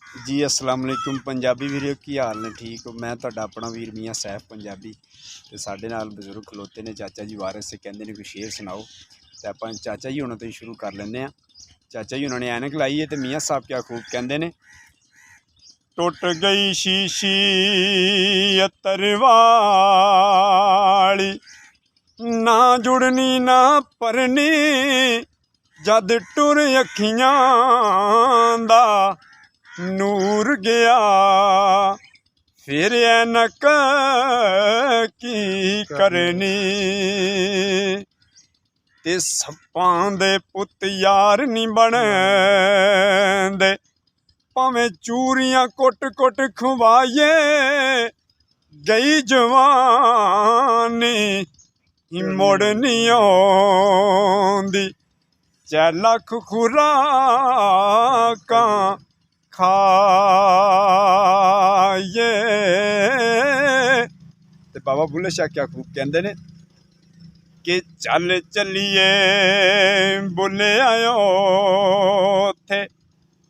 जी अस्सलाम वालेकुम पंजाबी वीरो की हाल ने ठीक हो। मैं तुहाडा अपना वीर मियाँ सैफ पंजाबी ते साडे नाल बजुर्ग खलोते ने चाचा जी वारिस से कहंदे ने कोई शेर सुनाओ ते आपां चाचा जी हुणां तो ही शुरू कर लैंदे आं। चाचा जी हुणां ने ऐनक लाई है ते मियाँ साहब क्या खूब कहंदे ने। टुट गई शीशी अत्तर वाली ना जुड़नी ना परनी जद टुर अखियां दा नूर गया फिर ऐनक की करनी ते सप्पां दे पुत यार नी बनदे भावें चूरियां कुट कुट खुवाइए गई जवानी मुड़ नहीं आउंदी चाहे लख खुराकां खाइए। ते बाबा बुल्ले शाह क्या खूब कहंदे ने कि चल चलिए बुल्ले आयो थे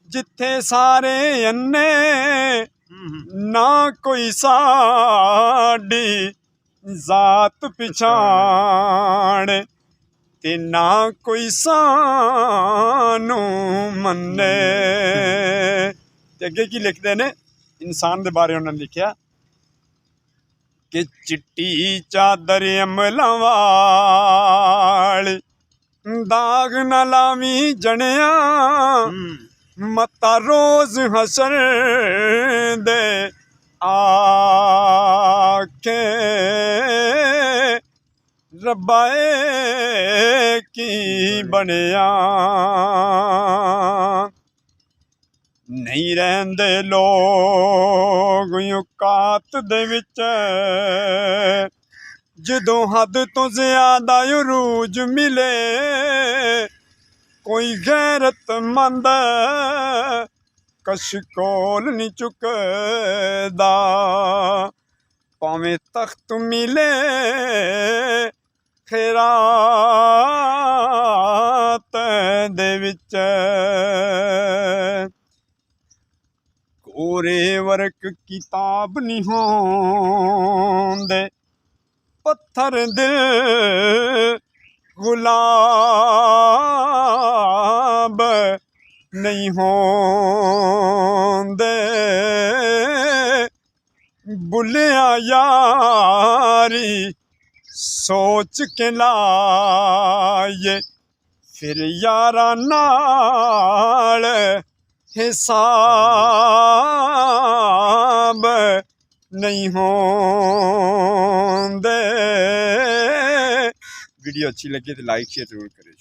जिथे सारे अन्ने ना कोई साडी जात पिछाण ते ना कोई सानू मन्ने। ते अगे की लिखते ने इंसान दे बारे उन्होंने लिखिया कि चिट्टी चादर अमलां वाली दाग न लावी जनिया मता रोज हसर दे आखे रब्बाए की बनिया नहीं रहंदे लोग औकात दे विच जदों हद तो ज्यादा उरूज मिले कोई गैरतमंद कशकोल नहीं चुकदा भावें तख्त मिले खैरात दे विच कोरे वर्क किताब नहीं होंदे पत्थर दिल गुलाब नहीं होंदे बुल्लिया यारी सोच के लाए फिर यारा नाल हिसाब नहीं होंदे। वीडियो अच्छी लगी तो लाइक शेयर जरूर करें।